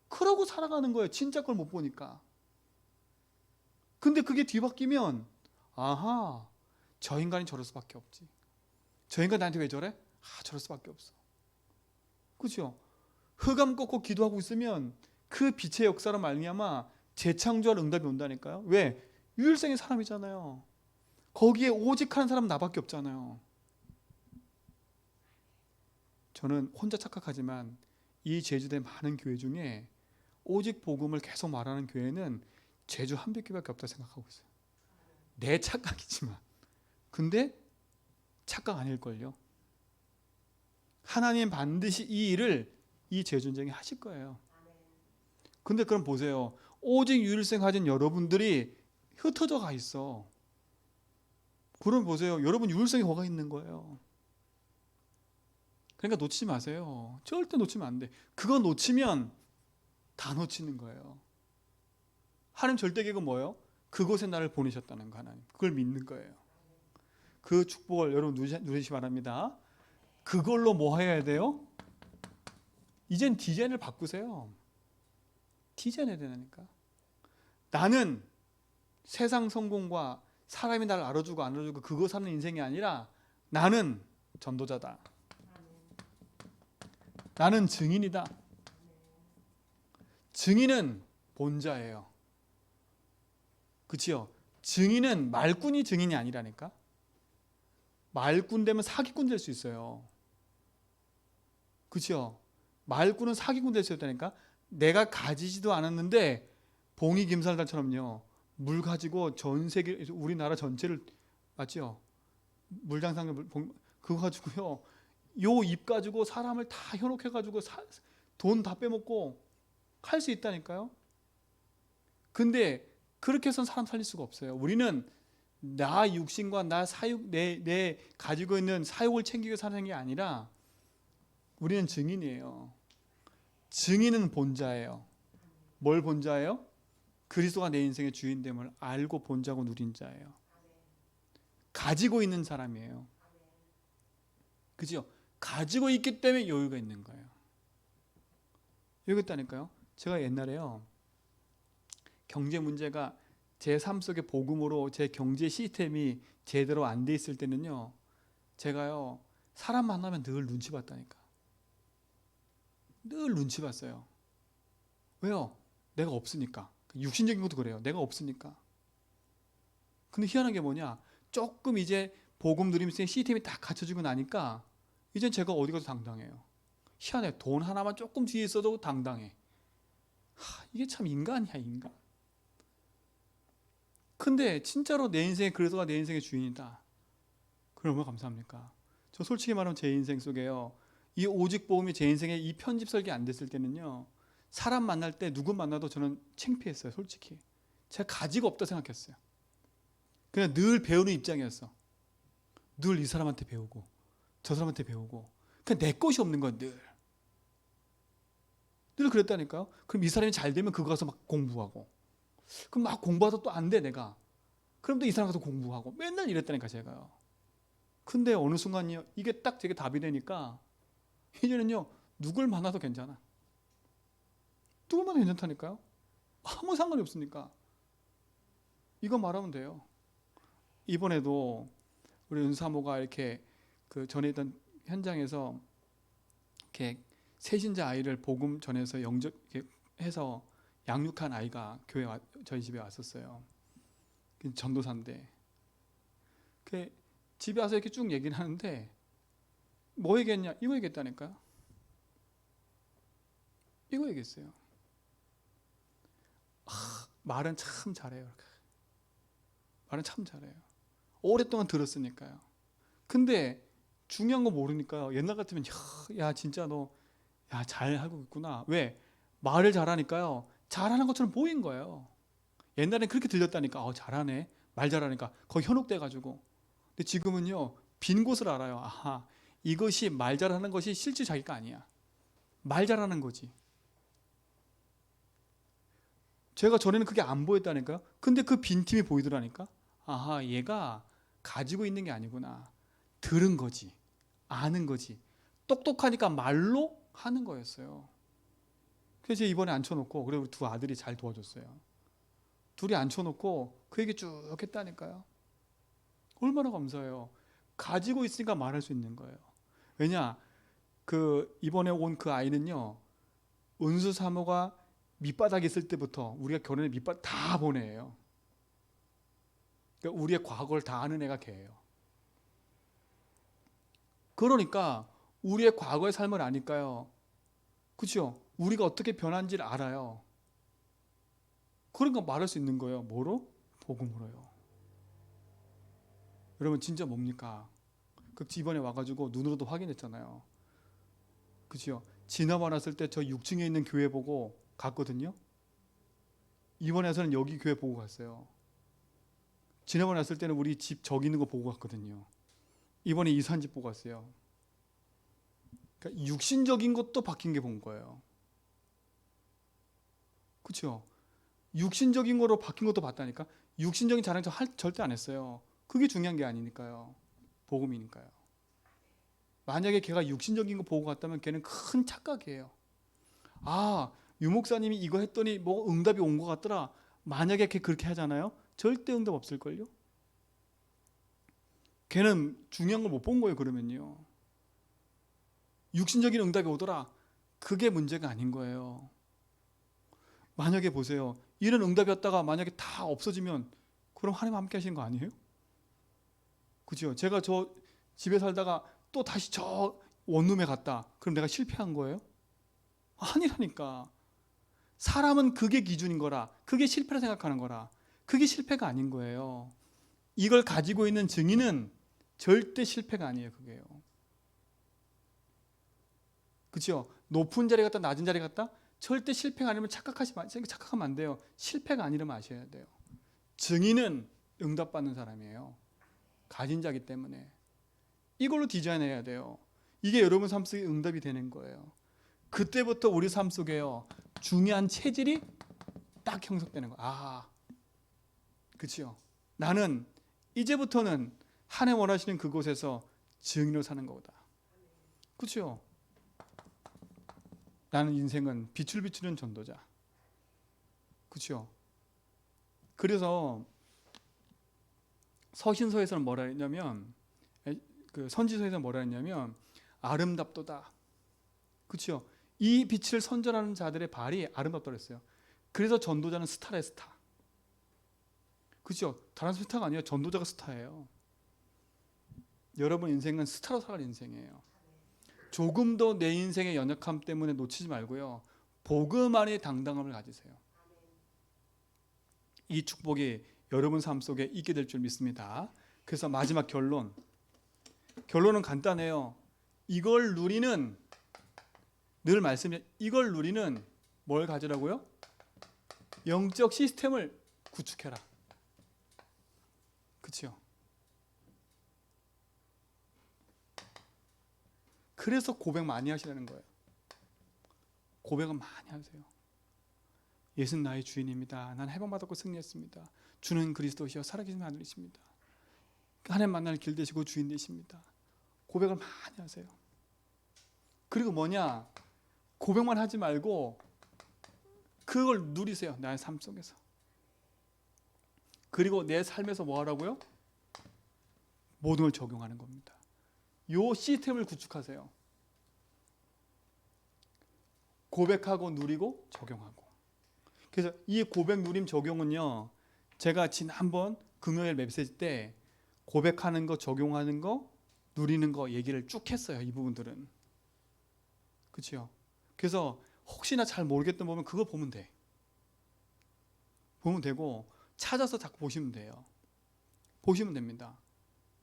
그러고 살아가는 거예요. 진짜 걸 못 보니까. 근데 그게 뒤바뀌면 아하, 저 인간이 저럴 수밖에 없지. 저 인간 나한테 왜 저래? 아, 저럴 수밖에 없어. 그렇죠? 흑암 꺾고 기도하고 있으면 그 빛의 역사로 말미암아 재창조할 응답이 온다니까요. 왜? 유일성의 사람이잖아요. 거기에 오직 한 사람 나밖에 없잖아요. 저는 혼자 착각하지만 이 제주도의 많은 교회 중에 오직 복음을 계속 말하는 교회는 제주 한 백교밖에 없다 생각하고 있어요. 내 착각이지만. 근데 착각 아닐걸요. 하나님 반드시 이 일을 이 제주전쟁에 하실 거예요. 근데 그럼 보세요. 오직 유일성 가진 여러분들이 흩어져 가 있어. 그럼 보세요. 여러분 유일성이 뭐가 있는 거예요. 그러니까 놓치지 마세요. 절대 놓치면 안 돼. 그거 놓치면 다 놓치는 거예요. 하나님 절대 계획은 뭐예요? 그곳에 나를 보내셨다는 거 하나님. 그걸 믿는 거예요. 그 축복을 여러분 누리시기 바랍니다. 그걸로 뭐 해야 돼요? 이젠 디자인을 바꾸세요. 디자인해야 되니까. 나는 세상 성공과 사람이 나를 알아주고 안 알아주고 그거 사는 인생이 아니라 나는 전도자다. 나는 증인이다. 증인은 본자예요. 그치요? 증인은 말꾼이 증인이 아니라니까. 말꾼 되면 사기꾼 될 수 있어요. 그치요? 말꾼은 사기꾼 될 수 있다니까. 내가 가지지도 않았는데 봉이 김살달처럼요. 물 가지고 전 세계 우리나라 전체를 맞죠? 물장상 그거 가지고요. 요 입 가지고 사람을 다 현혹해 가지고 돈 다 빼먹고 할 수 있다니까요. 근데 그렇게 해서는 사람 살릴 수가 없어요. 우리는 나 육신과 나 사육 내 가지고 있는 사욕을 챙기고 사는 게 아니라 우리는 증인이에요. 증인은 본자예요. 뭘 본자예요? 그리스도가 내 인생의 주인됨을 알고 본자고 누린 자예요. 가지고 있는 사람이에요. 그죠? 가지고 있기 때문에 여유가 있는 거예요. 여유가 있다니까요. 제가 옛날에요. 경제 문제가 제 삶 속의 복음으로 제 경제 시스템이 제대로 안 돼 있을 때는요. 제가요. 사람 만나면 늘 눈치 봤다니까. 늘 눈치 봤어요. 왜요? 내가 없으니까. 육신적인 것도 그래요. 내가 없으니까. 근데 희한한 게 뭐냐? 조금 이제 복음 드림스의 시스템이 딱 갖춰지고 나니까 이젠 제가 어디 가서 당당해요. 희한해. 돈 하나만 조금 뒤에 있어도 당당해. 이게 참 인간이야, 인간. 근데 진짜로 내 인생의 그리스도가 내 인생의 주인이다. 그럼 얼마나 감사합니까? 저 솔직히 말하면 제 인생 속에요. 이 오직 복음이 제 인생에 이 편집 설계 안 됐을 때는요. 사람 만날 때 누구 만나도 저는 창피했어요, 솔직히. 제가 가지고 없다 생각했어요. 그냥 늘 배우는 입장이었어. 늘 이 사람한테 배우고 저 사람한테 배우고 그냥 내 것이 없는 건 늘 그랬다니까요. 그럼 이 사람이 잘 되면 그거 가서 막 공부하고 그럼 막 공부하다 또 안 돼 내가. 그럼 또 이 사람 가서 공부하고 맨날 이랬다니까 제가요. 근데 어느 순간이요 이게 딱 제게 답이 되니까 이제는요 누굴 만나도 괜찮아. 누굴 만나도 괜찮다니까요. 아무 상관이 없으니까. 이거 말하면 돼요. 이번에도 우리 은사모가 이렇게 그 전에 있던 현장에서 이렇게 세신자 아이를 복음 전해서 영접 해서 양육한 아이가 저희 집에 왔었어요. 전도사인데 그 집에 와서 이렇게 쭉 얘기를 하는데 뭐 얘기했냐? 이거 얘기했다니까요. 이거 얘기했어요. 말은 참 잘해요. 말은 참 잘해요. 오랫동안 들었으니까요. 근데 중요한 거 모르니까요. 옛날 같으면 야 진짜 너 야 잘하고 있구나. 왜? 말을 잘하니까요. 잘하는 것처럼 보인 거예요. 옛날엔 그렇게 들렸다니까. 잘하네. 말 잘하니까 거의 현혹돼가지고. 근데 지금은요. 빈 곳을 알아요. 아하 이것이 말 잘하는 것이 실제 자기가 아니야. 말 잘하는 거지. 제가 전에는 그게 안 보였다니까요. 근데 그 빈틈이 보이더라니까. 아하 얘가 가지고 있는 게 아니구나. 들은 거지. 아는 거지. 똑똑하니까 말로 하는 거였어요. 그래서 이번에 앉혀놓고 그리고 두 아들이 잘 도와줬어요. 둘이 앉혀놓고 그 얘기 쭉 했다니까요. 얼마나 감사해요. 가지고 있으니까 말할 수 있는 거예요. 왜냐 그 이번에 온 그 아이는요. 은수 사모가 밑바닥에 있을 때부터 우리가 결혼에 밑바닥 다 보내요. 그러니까 우리의 과거를 다 아는 애가 걔예요. 그러니까 우리의 과거의 삶을 아니까요. 그렇죠? 우리가 어떻게 변한지를 알아요. 그러니까 말할 수 있는 거예요. 뭐로? 복음으로요. 여러분 진짜 뭡니까? 그 이번에 와가지고 눈으로도 확인했잖아요. 그렇죠? 지나와 났을 때 저 6층에 있는 교회 보고 갔거든요. 이번에서는 여기 교회 보고 갔어요. 지나와 났을 때는 우리 집 저기 있는 거 보고 갔거든요. 이번에 이사한 집 보고 갔어요. 그러니까 육신적인 것도 바뀐 게 본 거예요. 그렇죠? 육신적인 거로 바뀐 것도 봤다니까. 육신적인 자랑 절대 안 했어요. 그게 중요한 게 아니니까요. 복음이니까요. 만약에 걔가 육신적인 거 보고 갔다면 걔는 큰 착각이에요. 유 목사님이 이거 했더니 뭐 응답이 온 것 같더라. 만약에 걔 그렇게 하잖아요. 절대 응답 없을걸요. 걔는 중요한 걸 못 본 거예요. 그러면요. 육신적인 응답이 오더라. 그게 문제가 아닌 거예요. 만약에 보세요. 이런 응답이었다가 만약에 다 없어지면 그럼 하나님 함께 하시는 거 아니에요? 그죠? 제가 저 집에 살다가 또 다시 저 원룸에 갔다. 그럼 내가 실패한 거예요? 아니라니까. 사람은 그게 기준인 거라. 그게 실패라 생각하는 거라. 그게 실패가 아닌 거예요. 이걸 가지고 있는 증인은 절대 실패가 아니에요. 그게요. 그렇죠? 높은 자리 갔다 낮은 자리 갔다 절대 실패가 아니면 착각하면 안 돼요. 실패가 아니라면 아셔야 돼요. 증인은 응답받는 사람이에요. 가진 자기 때문에. 이걸로 디자인해야 돼요. 이게 여러분 삶 속에 응답이 되는 거예요. 그때부터 우리 삶 속에요. 중요한 체질이 딱 형성되는 거예요. 그렇죠? 나는 이제부터는 하나님 원하시는 그곳에서 증인으로 사는 거다. 그렇죠? 나는 인생은 빛을 비추는 전도자. 그렇죠? 그래서 서신서에서는 뭐라 했냐면 그 선지서에서 뭐라 했냐면 아름답도다. 그렇죠? 이 빛을 선전하는 자들의 발이 아름답다고 했어요. 그래서 전도자는 스타래, 스타. 그렇죠? 다른 스타가 아니에요. 전도자가 스타예요. 여러분 인생은 스타로 살아갈 인생이에요. 조금 더 내 인생의 연약함 때문에 놓치지 말고요. 복음 안에 당당함을 가지세요. 이 축복이 여러분 삶 속에 있게 될 줄 믿습니다. 그래서 마지막 결론은 간단해요. 이걸 누리는, 늘 말씀해, 이걸 누리는 뭘 가지라고요? 영적 시스템을 구축해라. 그렇죠? 그래서 고백 많이 하시라는 거예요. 고백은 많이 하세요. 예수는 나의 주인입니다. 난 해방받았고 승리했습니다. 주는 그리스도시여 살아계신 하늘이십니다. 하나님 만날 길 되시고 주인 되십니다. 고백을 많이 하세요. 그리고 뭐냐? 고백만 하지 말고 그걸 누리세요. 나의 삶 속에서. 그리고 내 삶에서 뭐 하라고요? 모든 걸 적용하는 겁니다. 요 시스템을 구축하세요. 고백하고 누리고 적용하고. 그래서 이 고백 누림 적용은요, 제가 지난번 금요일 메시지 때 고백하는 거, 적용하는 거, 누리는 거 얘기를 쭉 했어요. 이 부분들은. 그렇죠? 그래서 혹시나 잘 모르겠던 부분 그거 보면 돼. 보면 되고 찾아서 자꾸 보시면 돼요. 보시면 됩니다.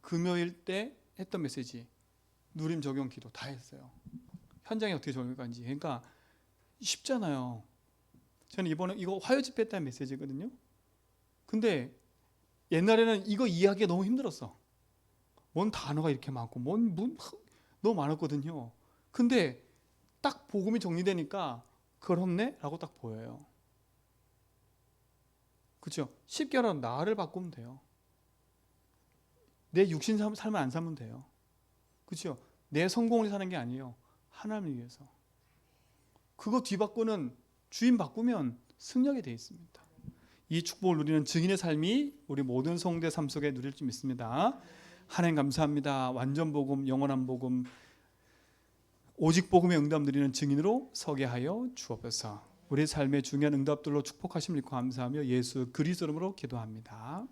금요일 때 했던 메시지, 누림 적용 기도 다 했어요. 현장에 어떻게 적용할지. 그러니까 쉽잖아요. 저는 이번에 이거 화요 집회 때 한 메시지거든요. 근데 옛날에는 이거 이해하기가 너무 힘들었어. 뭔 단어가 이렇게 많고 너무 많았거든요. 근데 딱 복음이 정리되니까 그렇네? 라고 딱 보여요. 그렇죠? 쉽게 말하면 나를 바꾸면 돼요. 내 육신 삶을 안 살면 돼요. 그렇죠? 내 성공을 사는 게 아니에요. 하나님을 위해서. 그거 뒤바꾸는 주인 바꾸면 승리하게 되어 있습니다. 이 축복을 누리는 증인의 삶이 우리 모든 성도의 삶 속에 누릴 줄 믿습니다. 하나님 감사합니다. 완전 복음, 영원한 복음, 오직 복음의 응답 누리는 증인으로 서게 하여 주옵소서. 우리 삶의 중요한 응답들로 축복하심을 감사하며 예수 그리스도 이름으로 기도합니다.